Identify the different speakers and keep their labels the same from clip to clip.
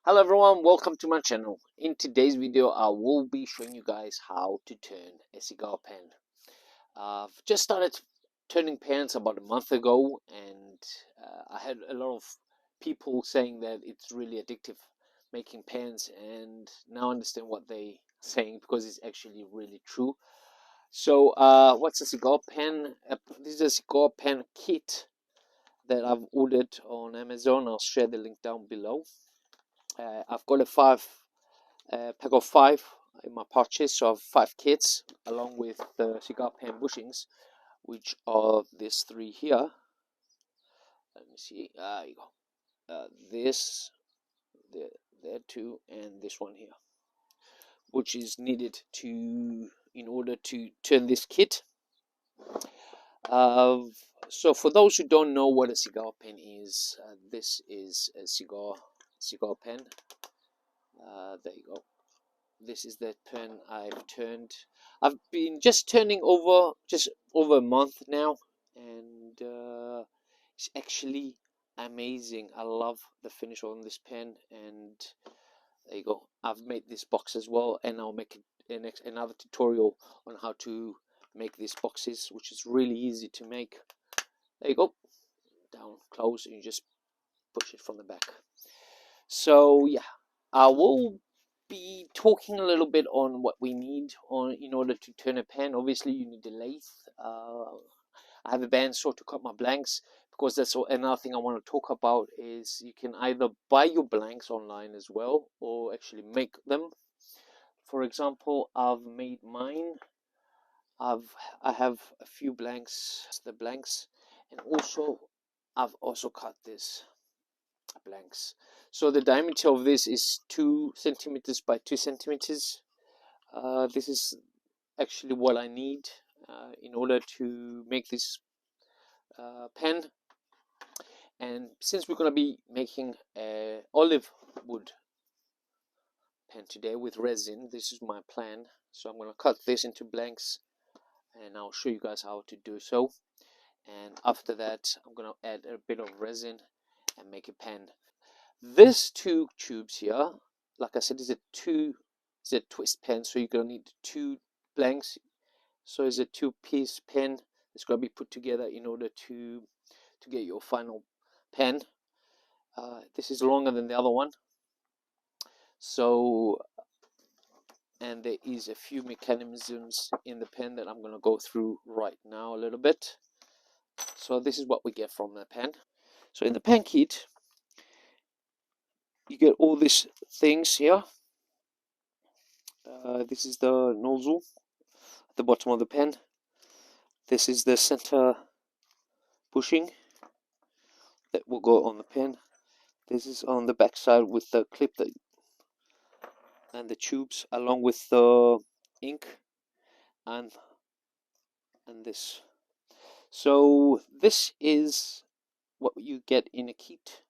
Speaker 1: Hello everyone, welcome to my channel. In today's video I will be showing you guys how to turn a cigar pen. I've just started turning pens about a month ago, and I had a lot of people saying that it's really addictive making pens, and now I understand what they're saying because it's actually really true. So what's a cigar pen? This is a cigar pen kit that I've ordered on Amazon. I'll share the link down below. I've got a pack of 5 in my purchase, so I have 5 kits along with the cigar pen bushings, which are these 3 here. Let me see. There you go. This, there too, and this one here, which is needed in order to turn this kit. So for those who don't know what a cigar pen is, this is a cigar pen. There you go. This is the pen I've turned. I've been turning over a month now, and it's actually amazing. I love the finish on this pen, and there you go. I've made this box as well, and I'll make another tutorial on how to make these boxes, which is really easy to make. There you go. Down close, and you just push it from the back. So yeah, I will be talking a little bit on what we need in order to turn a pen. Obviously you need a lathe. I have a bandsaw to cut my blanks, because that's another thing I want to talk about. Is you can either buy your blanks online as well, or actually make them. For example, I've made mine. I have a few blanks, and also I've also cut this blanks. So the diameter of this is 2 centimeters by 2 centimeters. This is actually what I need in order to make this pen. And since we're going to be making a olive wood pen today with resin, this is my plan. So I'm going to cut this into blanks, and I'll show you guys how to do so. And after that, I'm going to add a bit of resin and make a pen. These 2 tubes here, like I said, is a twist pen, so you're going to need 2 blanks. So it's a 2-piece pen that's going to be put together in order to get your final pen. This is longer than the other one. So, and there is a few mechanisms in the pen that I'm going to go through right now a little bit. So this is what we get from the pen. So in the pen kit, you get all these things here. This is the nozzle at the bottom of the pen. This is the center bushing that will go on the pen. This is on the back side with the clip and the tubes, along with the ink and this. So this is what you get in a kit.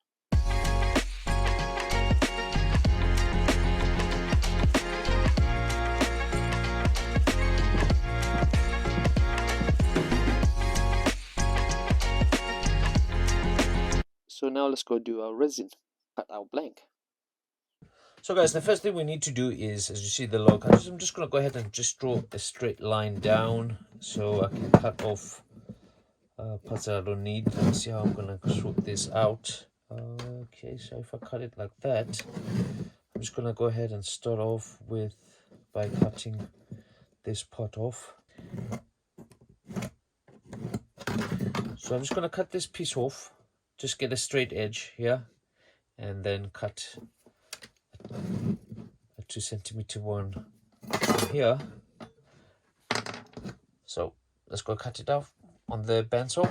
Speaker 1: So now let's go do our resin, cut our blank.
Speaker 2: So guys, the first thing we need to do is, as you see the log, I'm just going to go ahead and just draw a straight line down so I can cut off parts that I don't need. Let me see how I'm going to sort this out. Okay, so if I cut it like that, I'm just going to go ahead and start off by cutting this part off. So I'm just going to cut this piece off, just get a straight edge here, and then cut a 2 centimeter one here. So let's go cut it off on the bandsaw.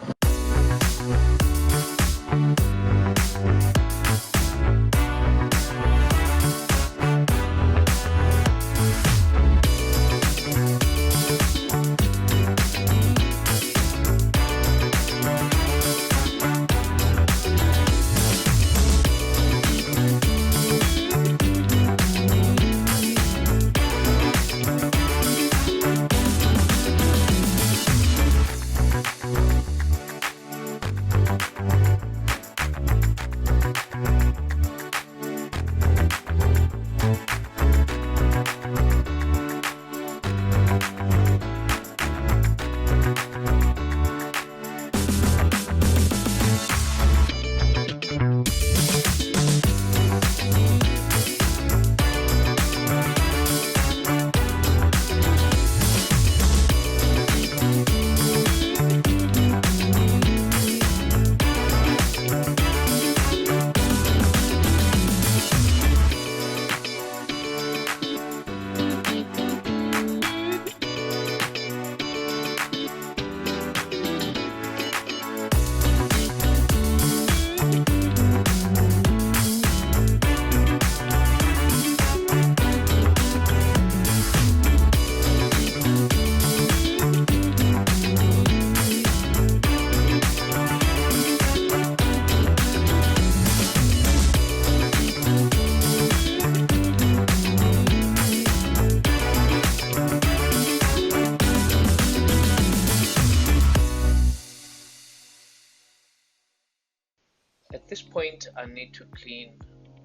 Speaker 1: need to clean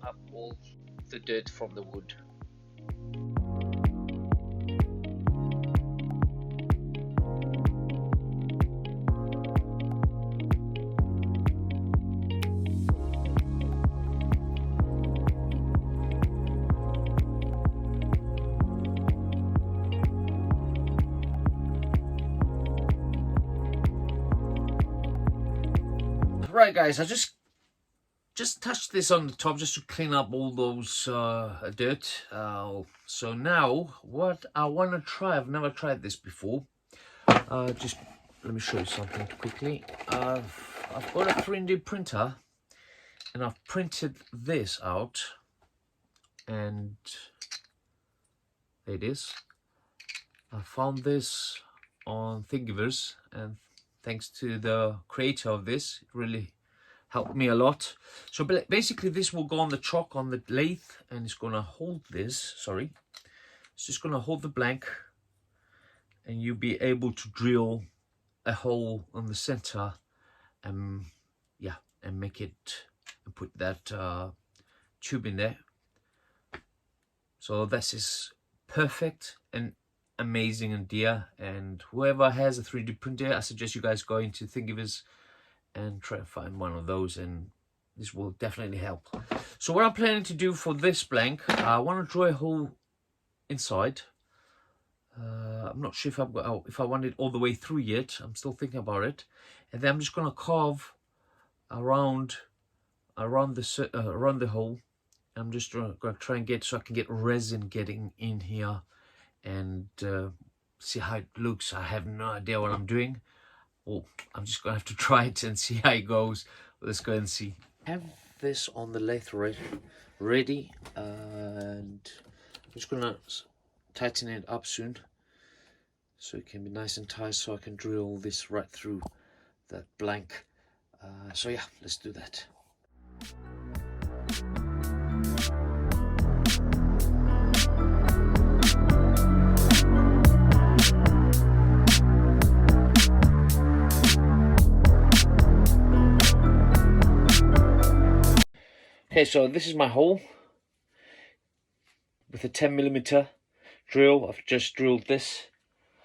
Speaker 1: up all the dirt from the wood.
Speaker 2: Right guys, I just touched this on the top just to clean up all those dirt. So now what I want to try, I've never tried this before. Just let me show you something quickly. I've got a 3D printer and I've printed this out, and there it is. I found this on Thingiverse, and thanks to the creator of this, it really helped me a lot. So basically this will go on the chalk on the lathe, and it's going to hold this, sorry, it's just going to hold the blank, and you'll be able to drill a hole on the center, and yeah, and make it, and put that tube in there. So this is perfect and amazing idea, and whoever has a 3D printer, I suggest you guys go into Thingiverse and try to find one of those, and this will definitely help. So what I'm planning to do for this blank, I want to draw a hole inside. I'm not sure if I want it all the way through yet. I'm still thinking about it. And then I'm just going to carve around the hole. I'm just going to try and get, so I can get resin getting in here and see how it looks. I have no idea what I'm doing. Oh, I'm just going to have to try it and see how it goes. Let's go and see. I have this on the lathe ready, and I'm just going to tighten it up soon so it can be nice and tight, so I can drill this right through that blank. So yeah, let's do that. Okay, so this is my hole with a 10mm drill. I've just drilled this.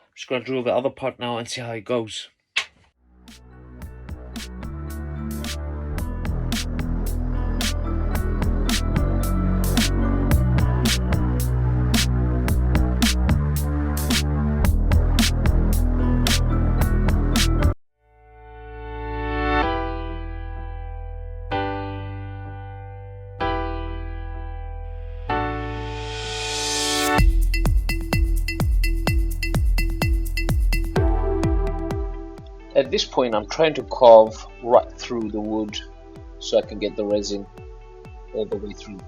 Speaker 2: I'm just going to drill the other part now and see how it goes.
Speaker 1: At this point, I'm trying to carve right through the wood so I can get the resin all the way through.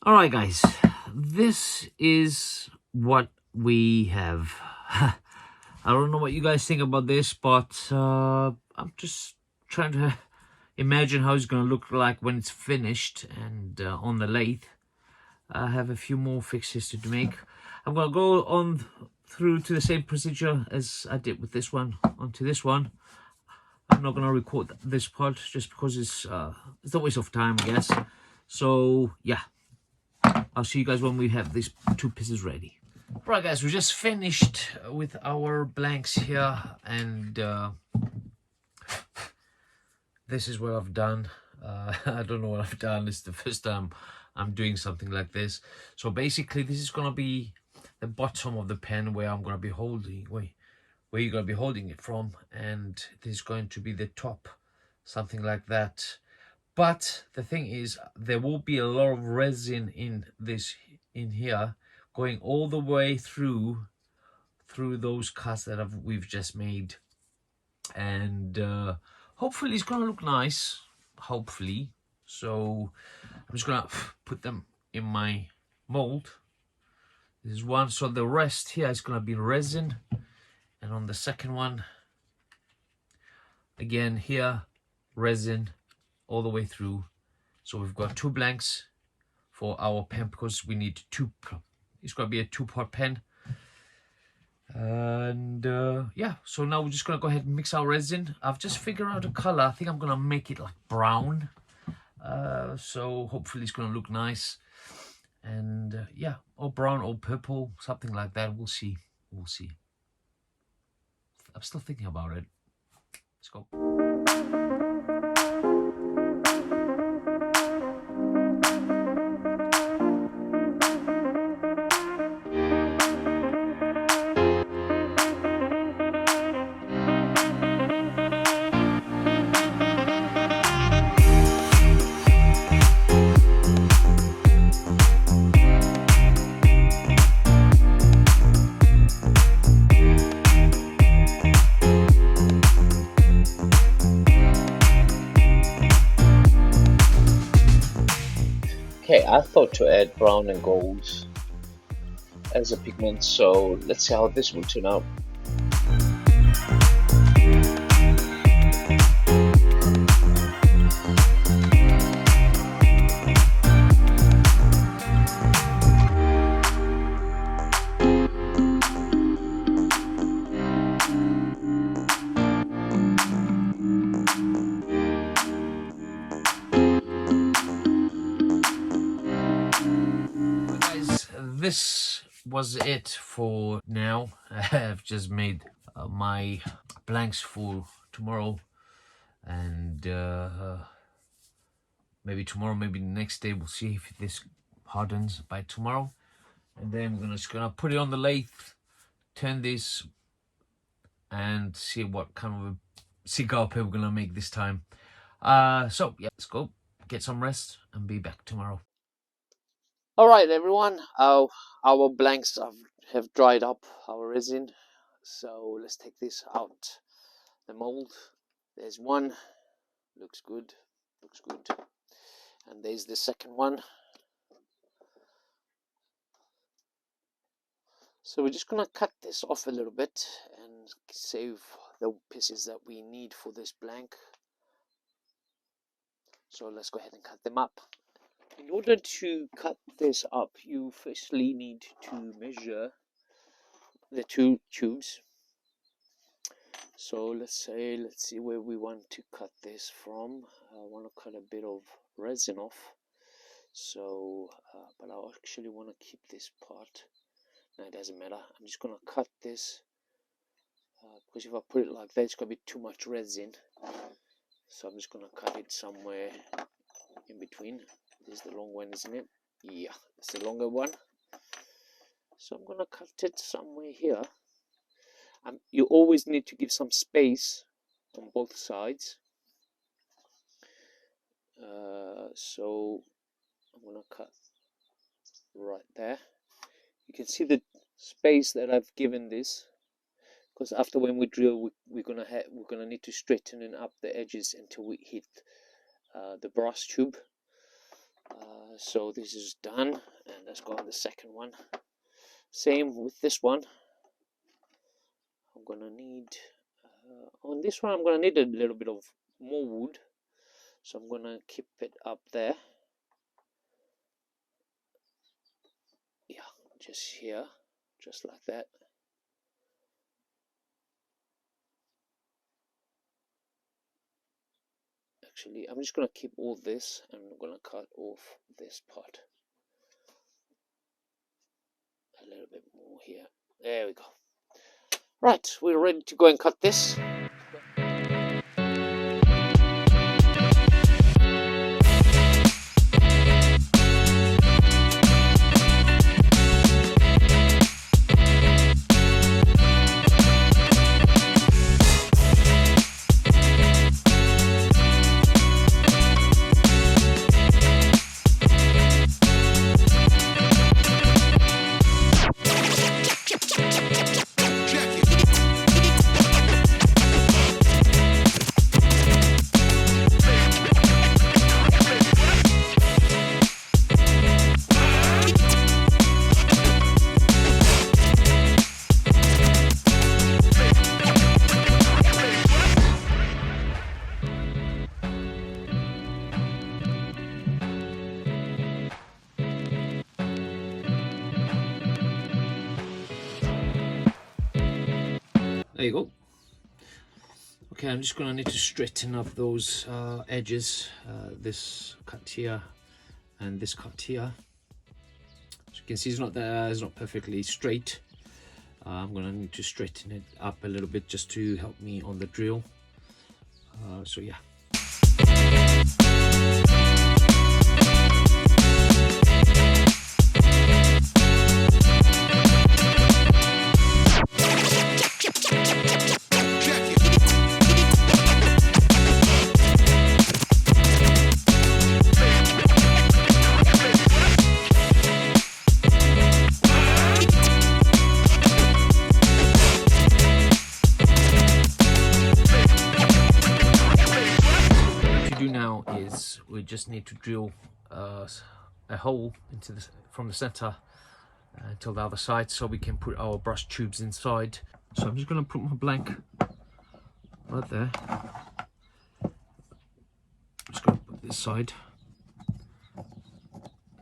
Speaker 2: Alright guys, this is what we have. I don't know what you guys think about this, but I'm just trying to imagine how it's going to look like when it's finished and on the lathe. I have a few more fixes to make. I'm going to go on through to the same procedure as I did with this one, onto this one. I'm not going to record this part just because it's a waste of time, I guess. So yeah, I'll see you guys when we have these two pieces ready. Right guys, we just finished with our blanks here, and this is what I've done. I don't know what I've done. It's the first time I'm doing something like this. So basically, this is gonna be the bottom of the pen where I'm gonna be holding, where you're gonna be holding it from, and this is going to be the top, something like that. But the thing is, there will be a lot of resin in here, going all the way through those cuts that we've just made, and hopefully it's gonna look nice. Hopefully. So I'm just gonna put them in my mold. This is one. So the rest here is gonna be resin, and on the second one, again here, resin all the way through. So we've got 2 blanks for our pen because we need 2. It's gonna be a 2-part pen. And yeah, so now we're just gonna go ahead and mix our resin. I've just figured out a color. I think I'm gonna make it like brown. So hopefully it's gonna look nice. And yeah, or brown or purple, something like that. We'll see. We'll see. I'm still thinking about it. Let's go. Okay, I thought to add brown and gold as a pigment, so let's see how this will turn out. This was it for now. I've just made my blanks for tomorrow, and maybe tomorrow, maybe the next day, we'll see if this hardens by tomorrow. And then we're just gonna put it on the lathe, turn this, and see what kind of a cigar pen we're gonna make this time. So yeah, let's go get some rest and be back tomorrow.
Speaker 1: All right, everyone. Our blanks have dried up, our resin. So let's take this out the mold. There's one. Looks good. Looks good. And there's the second one. So we're just gonna cut this off a little bit and save the pieces that we need for this blank. So let's go ahead and cut them up. In order to cut this up, you firstly need to measure the 2 tubes. So let's see where we want to cut this from. I want to cut a bit of resin off. So, but I actually want to keep this part. No, it doesn't matter. I'm just going to cut this because if I put it like that, it's going to be too much resin. So I'm just going to cut it somewhere in between. This is the long one, isn't it? Yeah, it's the longer one. So I'm going to cut it somewhere here. You always need to give some space on both sides. So I'm going to cut right there. You can see the space that I've given this, because after when we drill, we're gonna need to straighten up the edges until we hit the brass tube. So this is done, and let's go on the second one. Same with this one. I'm gonna need on this one I'm gonna need a little bit of more wood, so I'm gonna keep it up there. Yeah, just here, just like that. Actually, I'm just gonna keep all this and I'm gonna cut off this part a little bit more here. There we go. Right, we're ready to go and cut this.
Speaker 2: There you go. Okay, I'm just gonna need to straighten up those edges, this cut here and this cut here. As you can see, it's not perfectly straight. I'm gonna need to straighten it up a little bit just to help me on the drill. So yeah. We just need to drill a hole into from the center until the other side, so we can put our brush tubes inside. So I'm just going to put my blank right there. I'm just going to put this side.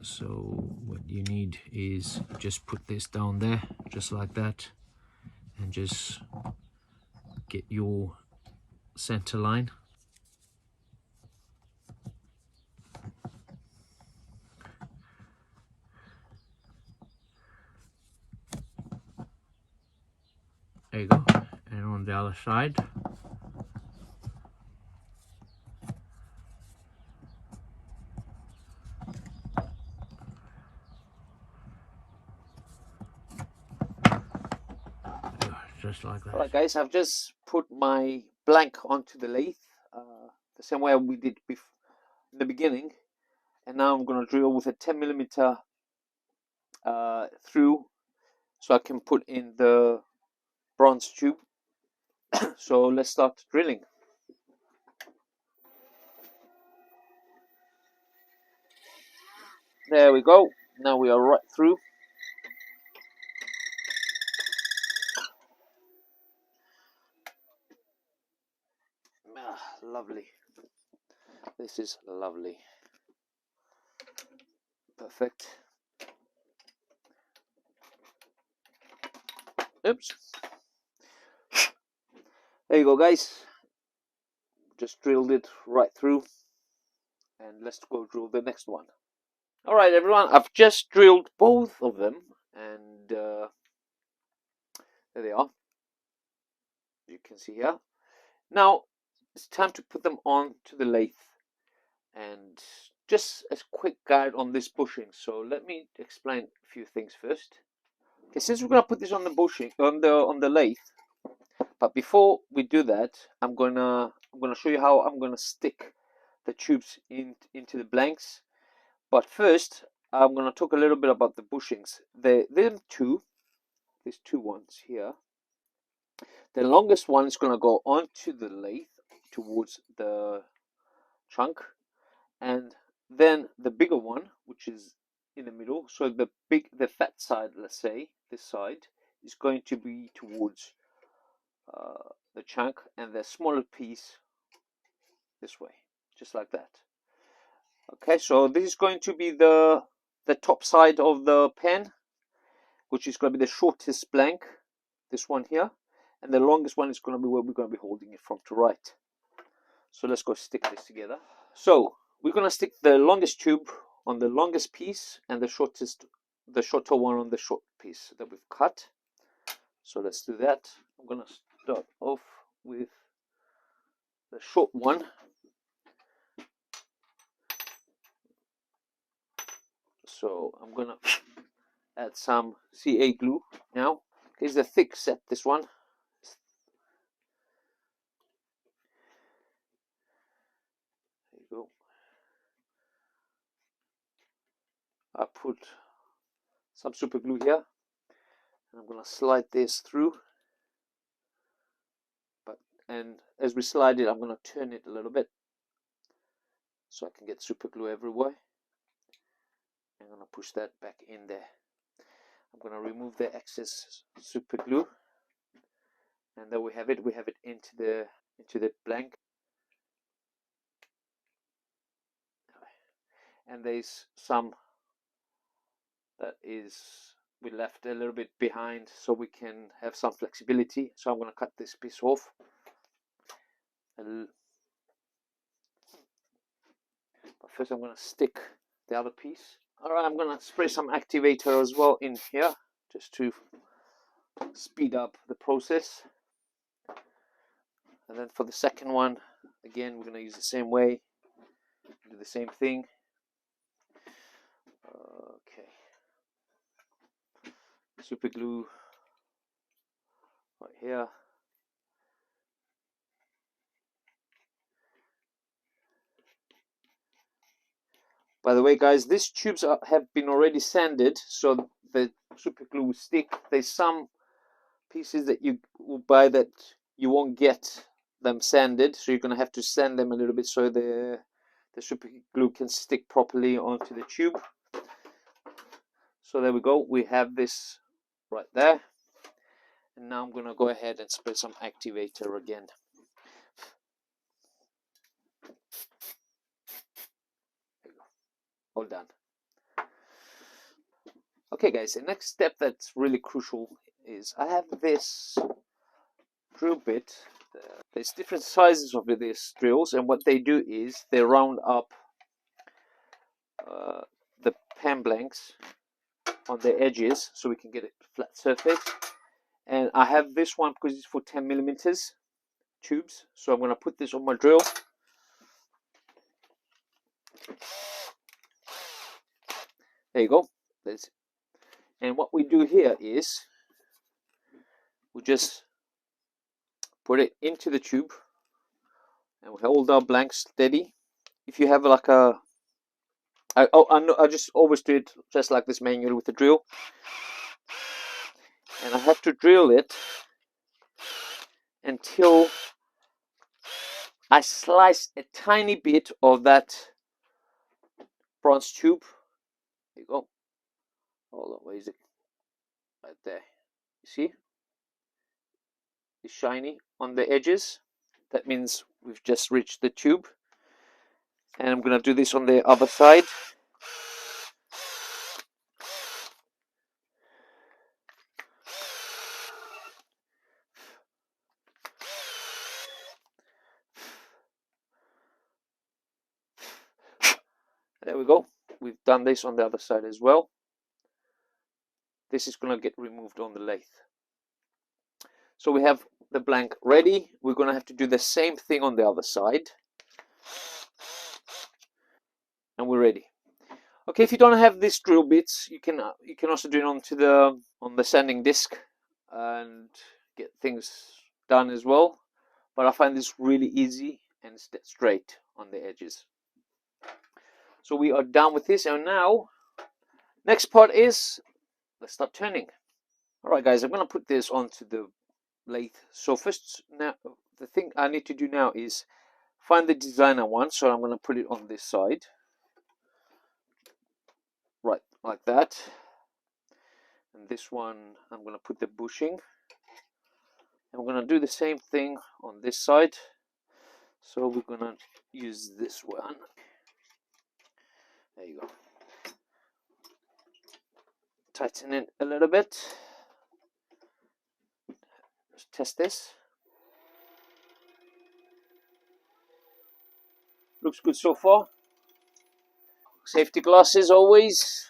Speaker 2: So what you need is just put this down there, just like that, and just get your center line. There you go. And on the other side. Just like that.
Speaker 1: Alright guys, I've just put my blank onto the lathe, the same way we did in the beginning, and now I'm going to drill with a 10mm through, so I can put in the bronze tube. So let's start drilling. There we go. Now we are right through. Lovely. This is lovely. Perfect. Oops. There you go, guys. Just drilled it right through. And let's go drill the next one. Alright everyone, I've just drilled both of them, and there they are. You can see here. Now it's time to put them on to the lathe, and just a quick guide on this bushing. So let me explain a few things first. Okay, since we're gonna put this on the bushing on the lathe, but before we do that, I'm gonna show you how I'm gonna stick the tubes into the blanks. But first, I'm gonna talk a little bit about the bushings. These two ones here. The longest one is going to go onto the lathe towards the trunk, and then the bigger one, which is in the middle, so the fat side, let's say this side, is going to be towards the chunk, and the smaller piece this way, just like that. Okay, so this is going to be the top side of the pen, which is going to be the shortest blank, this one here. And the longest one is going to be where we're going to be holding it from to right. So let's go stick this together. So we're going to stick the longest tube on the longest piece, and the shorter one on the short piece that we've cut. So let's do that. I'm going to start off with the short one. So I'm going to add some CA glue now. It's a thick set, this one. Go. I put some super glue here, and I'm going to slide this through, and as we slide it, I'm going to turn it a little bit so I can get super glue everywhere. I'm going to push that back in there. I'm going to remove the excess super glue, and there we have it into the blank. And there's some that is we left a little bit behind so we can have some flexibility. So I'm going to cut this piece off. But first I'm going to stick the other piece. Alright, I'm going to spray some activator as well in here, just to speed up the process. And then for the second one, again, we're going to use the same way, do the same thing. Okay. Super glue right here. By the way, guys, these tubes have been already sanded, so the super glue will stick. There's some pieces that you will buy that you won't get them sanded, so you're going to have to sand them a little bit so the super glue can stick properly onto the tube. So there we go, we have this right there. And now I'm going to go ahead and spray some activator again. There you go. All done. Okay guys, the next step that's really crucial is I have this drill bit. There's different sizes of these drills, and what they do is they round up the pen blanks on the edges so we can get a flat surface. And I have this one because it's for 10mm tubes, so I'm going to put this on my drill. There you go. And what we do here is we just put it into the tube and we hold our blank steady. If you have like a I just always do it just like this manually with the drill, and I have to drill it until I slice a tiny bit of that bronze tube. There you go. Hold on, where is it? Right there. You see? It's shiny on the edges. That means we've just reached the tube. And I'm going to do this on the other side. There we go. We've done this on the other side as well. This is going to get removed on the lathe. So we have the blank ready. We're going to have to do the same thing on the other side. And we're ready. Okay, if you don't have these drill bits, you can also do it on the sanding disc and get things done as well. But I find this really easy and straight on the edges. So we are done with this, and now next part is let's start turning. All right, guys, I'm going to put this onto the lathe. So first, now the thing I need to do now is find the designer one. So I'm going to put it on this side, right, like that. And this one, I'm going to put the bushing. And we're going to do the same thing on this side. So we're going to use this one. There you go. Tighten it a little bit. Let's test this. Looks good so far. Safety glasses always.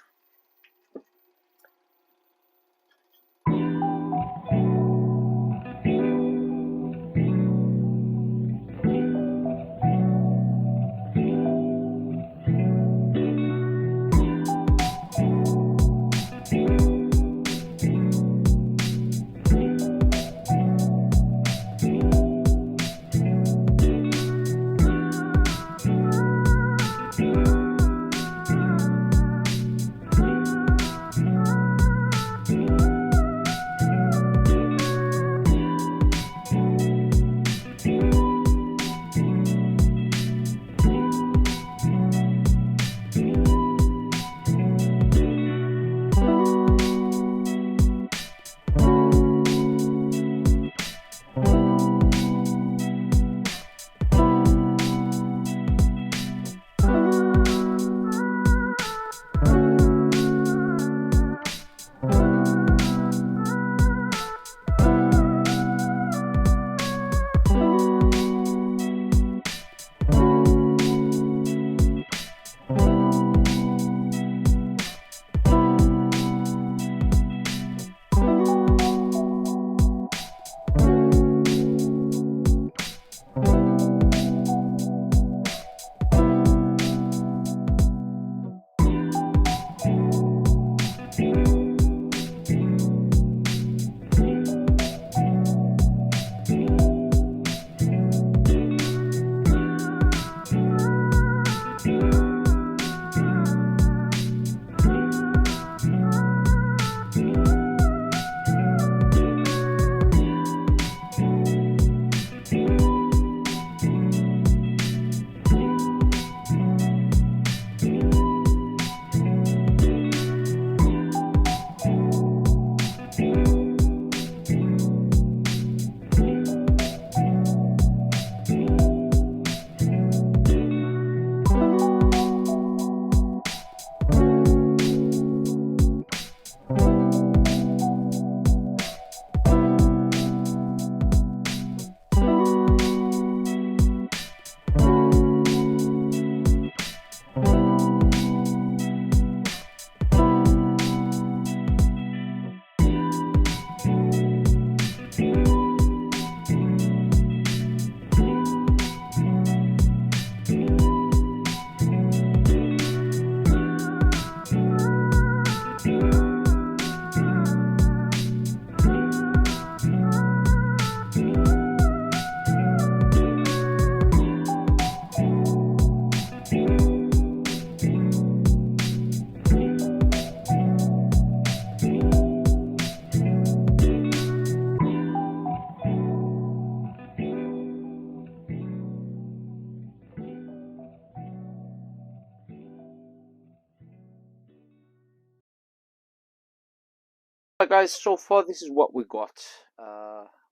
Speaker 1: Right guys, so far this is what we got.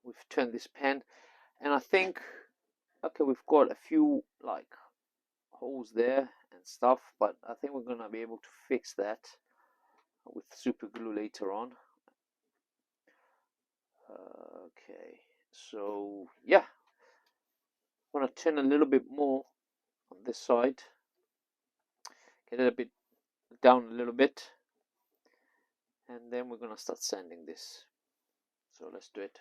Speaker 1: We've turned this pen, and I think, okay, we've got a few like holes there and stuff, but I think we're gonna be able to fix that with super glue later on. Okay, so yeah, I'm gonna turn a little bit more on this side, get it a bit down a little bit, and then we're gonna start sanding this. So let's do it.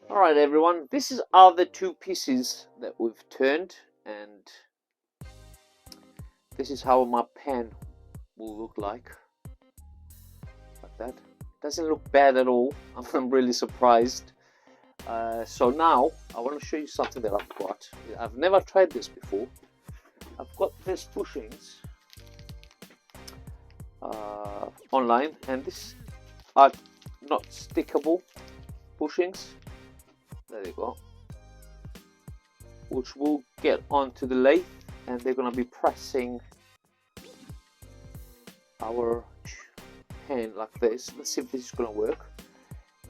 Speaker 1: Alright everyone, this are the two pieces that we've turned, and this is how my pen will look like that. Doesn't look bad at all. I'm really surprised. So now I want to show you something that I've got. I've never tried this before. I've got these bushings online, and these are not stickable bushings. There you go. Which will get onto the lathe, and they're gonna be pressing our pen like this. Let's see if this is gonna work.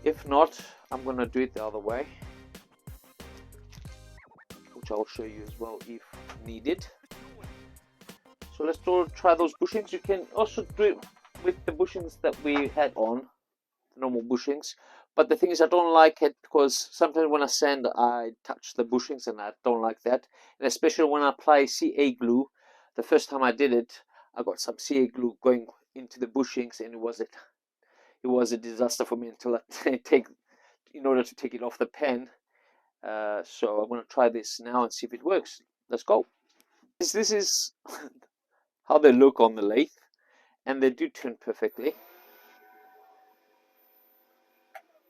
Speaker 1: If not, I'm gonna do it the other way, which I'll show you as well if needed. So let's try those bushings. You can also do it with the bushings that we had on, the normal bushings. But the thing is, I don't like it because sometimes when I sand, I touch the bushings, and I don't like that. And especially when I apply CA glue. The first time I did it, I got some CA glue going into the bushings, and it was a disaster for me until I in order to take it off the pen. So I'm going to try this now and see if it works. Let's go. This is how they look on the lathe, and they do turn perfectly.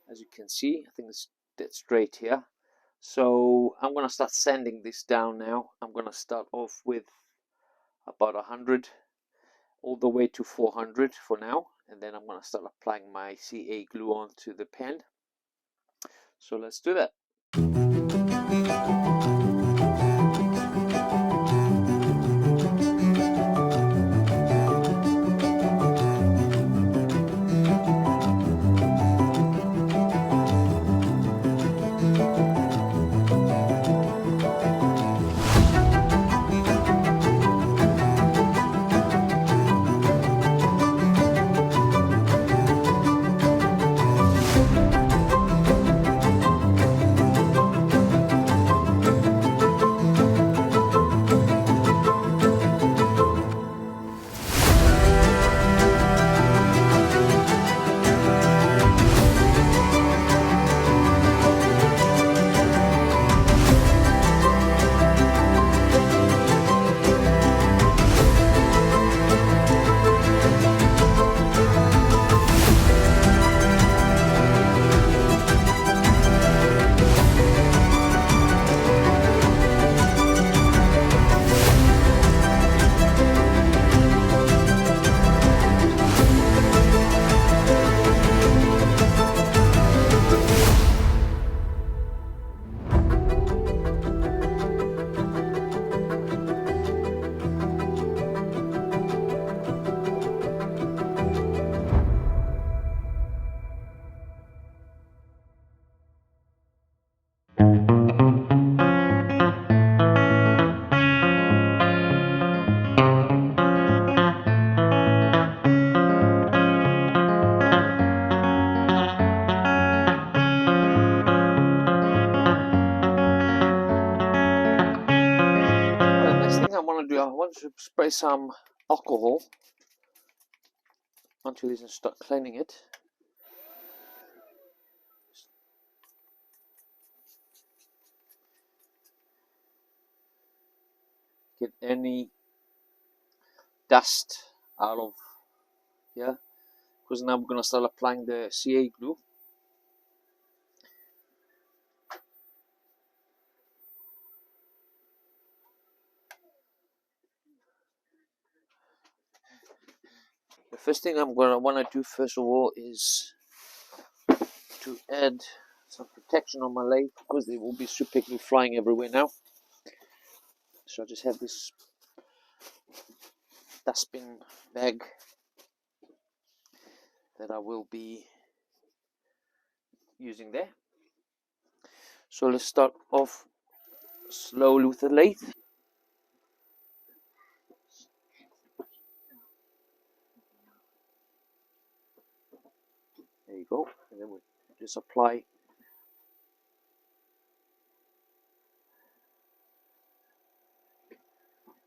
Speaker 1: As you can see, I think it's dead straight here. So I'm going to start sanding this down now. I'm going to start off with about 100 all the way to 400 for now, and then I'm going to start applying my CA glue onto the pen. So let's do that. go. I want to spray some alcohol onto this and start cleaning it. Get any dust out of here, because now I'm going to start applying the CA glue. The first thing I'm going to want to do first of all is to add some protection on my lathe, because there will be super glue flying everywhere now. So I just have this dustbin bag that I will be using there. So let's start off slowly with the lathe. There you go, and then we just apply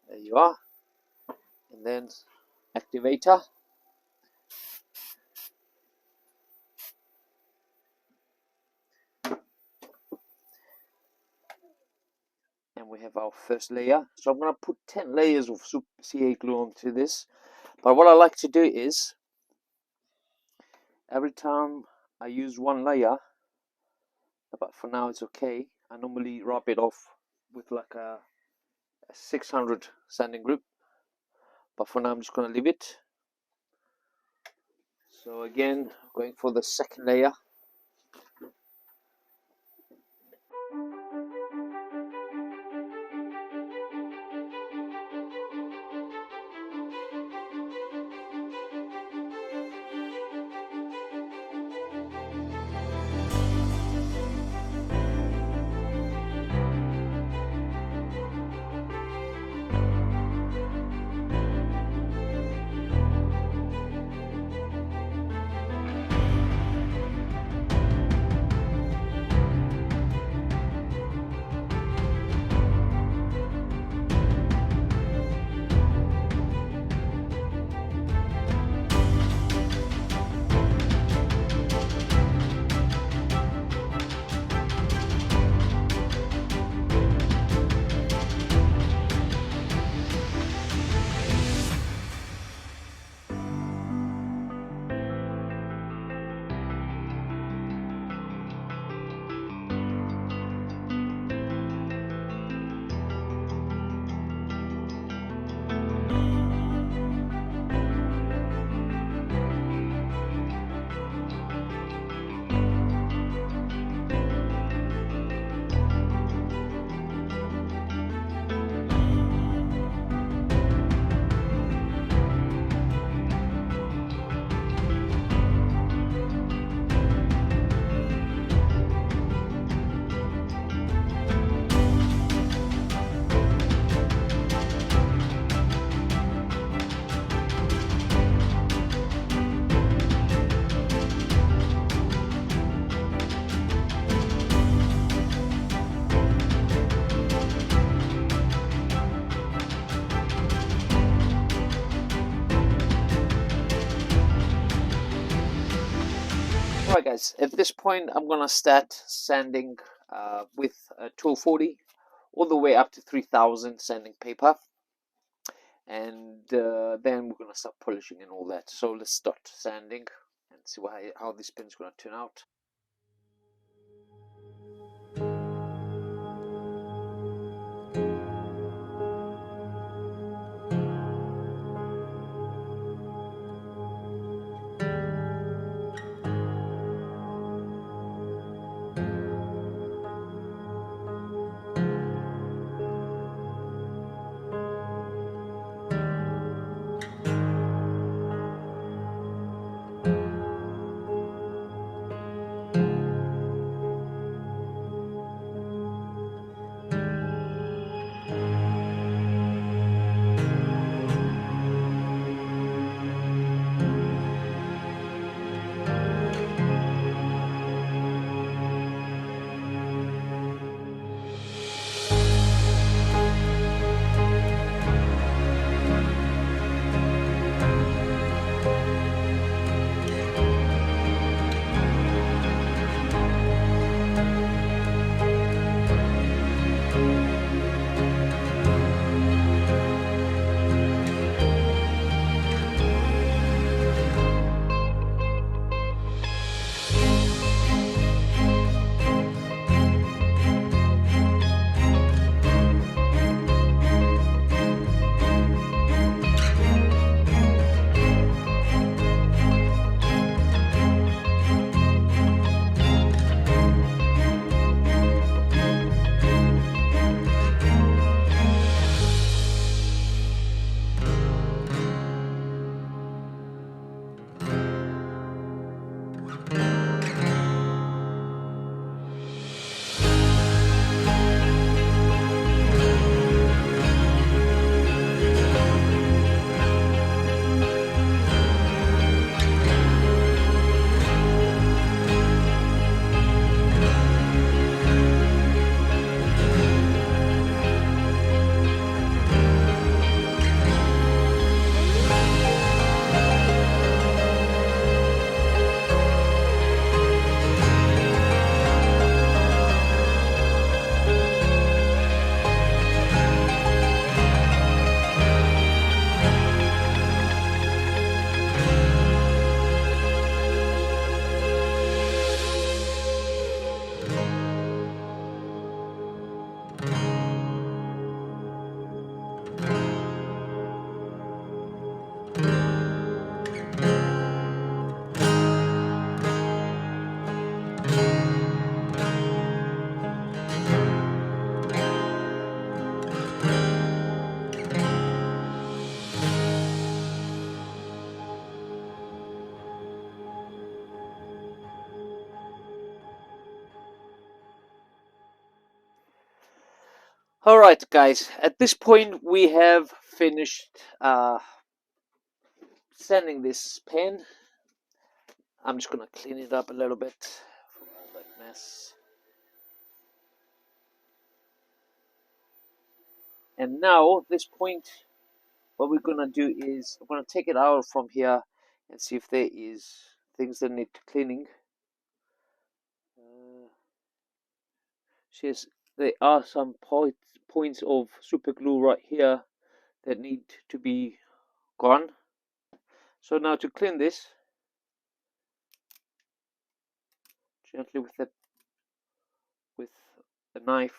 Speaker 1: there you are, and then activator. And we have our first layer. So I'm going to put 10 layers of CA glue onto this. But what I like to do is, every time I use one layer, but for now it's okay, I normally rub it off with like a 600 sanding group. But for now I'm just going to leave it. So again, going for the second layer. Alright guys, at this point I'm going to start sanding with 1240 all the way up to 3000 sanding paper, and then we're going to start polishing and all that. So let's start sanding and see how this pen is going to turn out. All right, guys, at this point we have finished sanding this pen. I'm just gonna clean it up a little bit from all that mess. And now at this point, what we're gonna do is I'm gonna take it out from here and see if there is things that need cleaning. There are some points of super glue right here that need to be gone. So now to clean this, gently with a knife,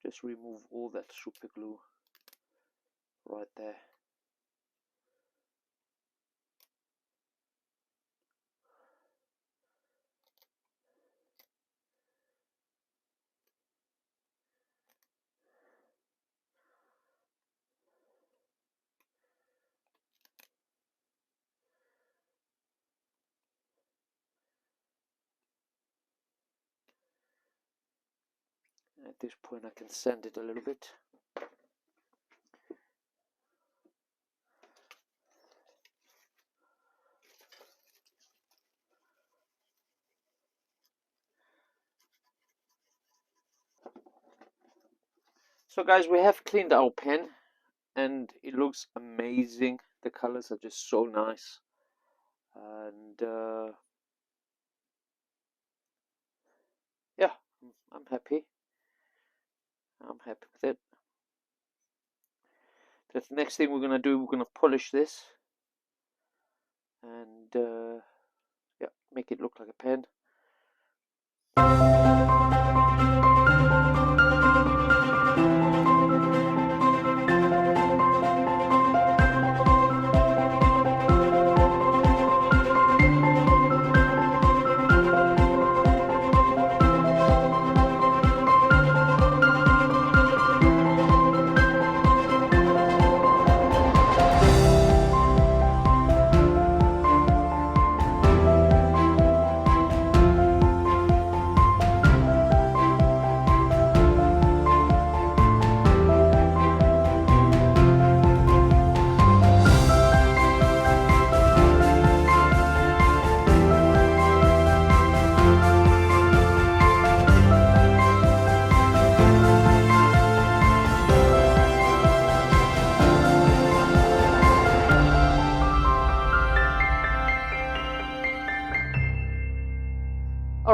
Speaker 1: just remove all that super glue right there. At this point I can sand it a little bit. So guys, we have cleaned our pen and it looks amazing. The colors are just so nice, and yeah, I'm happy. I'm happy with it. The next thing we're gonna do, we're gonna polish this and yeah, make it look like a pen.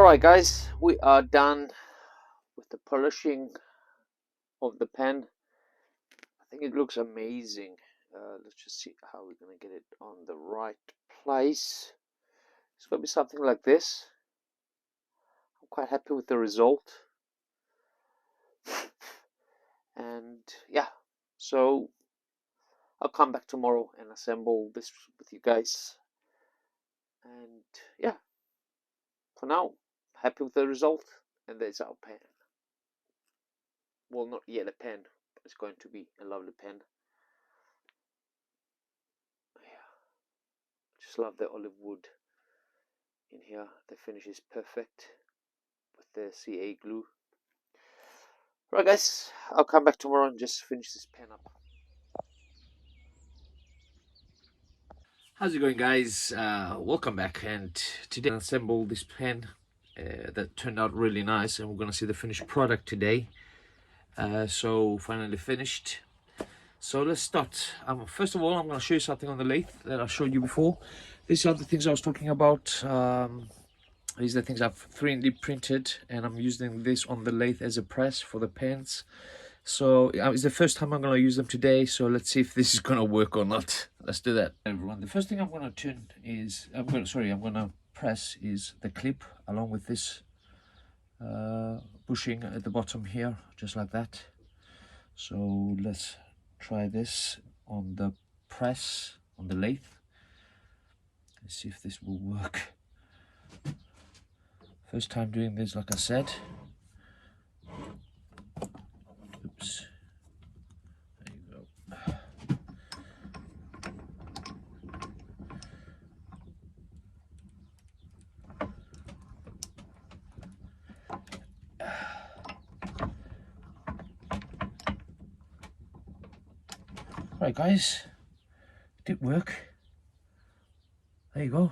Speaker 1: Alright guys, we are done with the polishing of the pen. I think it looks amazing. Let's just see how we're going to get it on the right place. It's going to be something like this. I'm quite happy with the result. And yeah, so I'll come back tomorrow and assemble this with you guys. And yeah, for now, happy with the result. And there's our pen. Well, not yet a pen, but it's going to be a lovely pen. Yeah, just love the olive wood in here. The finish is perfect with the CA glue. Right guys, I'll come back tomorrow and just finish this pen up.
Speaker 2: How's it going, guys? Welcome back, and today I assembled this pen that turned out really nice, and we're gonna see the finished product today. So finally finished. So let's start. First of all, I'm going to show you something on the lathe that I showed you before. These are the things I was talking about. These are the things I've 3D printed, and I'm using this on the lathe as a press for the pens. So it's the first time I'm going to use them today, so let's see if this is going to work or not. Let's do that, everyone. The first thing I'm going to turn is, I'm going to press is the clip along with this bushing at the bottom here, just like that. So let's try this on the press, on the lathe. Let's see if this will work. First time doing this, like I said. Oops. There you go. Right, guys, it did work. There you go.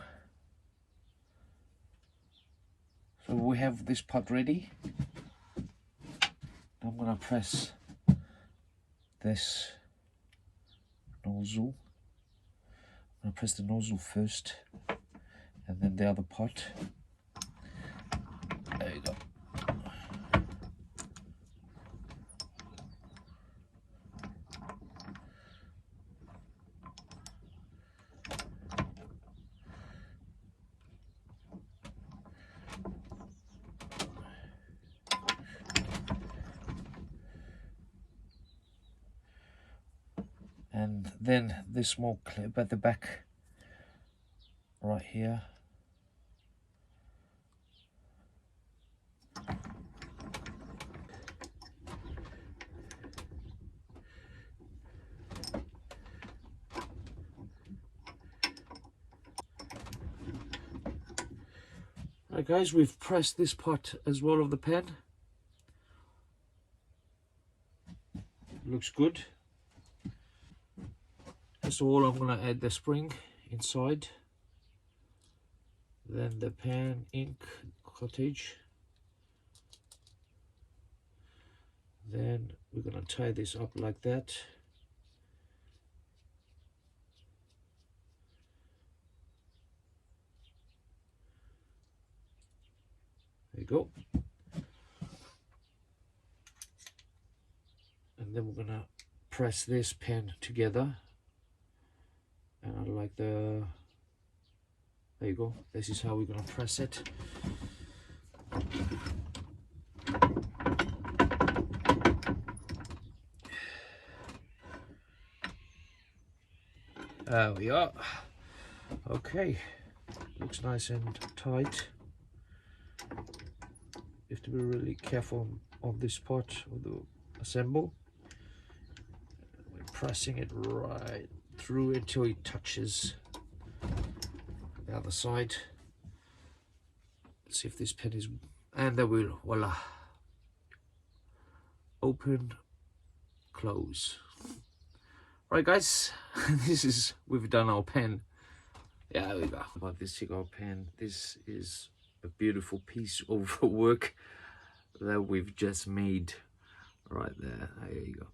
Speaker 2: So we have this part ready. I'm gonna press this nozzle. I'm gonna press the nozzle first, and then the other part. There you go. And then this small clip at the back, right here. Right, guys, we've pressed this part as well of the pen. Looks good. First of all, I'm going to add the spring inside, then the pen ink cottage, then we're going to tie this up like that. There you go. And then we're going to press this pen together. And I like the, there you go, this is how we're going to press it. There we are. Okay, looks nice and tight. You have to be really careful on this part of the assemble. We're pressing it right through until it touches the other side. Let's see if this pen is, and there we go, voila. Open, close. Right, guys, we've done our pen. Yeah, there we go. About this cigar pen, this is a beautiful piece of work that we've just made right there. There you go.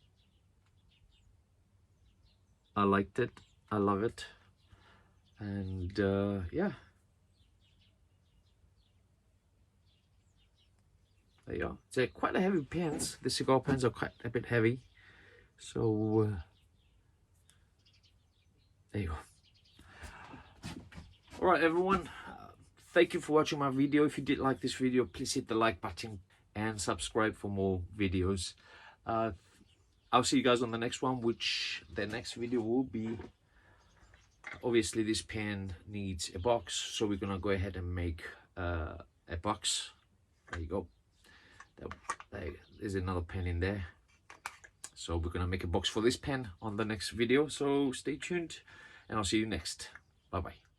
Speaker 2: I liked it, I love it, and yeah, there you are. It's quite a heavy pens. The cigar pens are quite a bit heavy, so there you go. All right, everyone, thank you for watching my video. If you did like this video, please hit the like button and subscribe for more videos. I'll see you guys on the next one, which the next video will be, obviously this pen needs a box, so we're gonna go ahead and make a box. There you go. There's another pen in there, so we're gonna make a box for this pen on the next video. So stay tuned, and I'll see you next. Bye bye.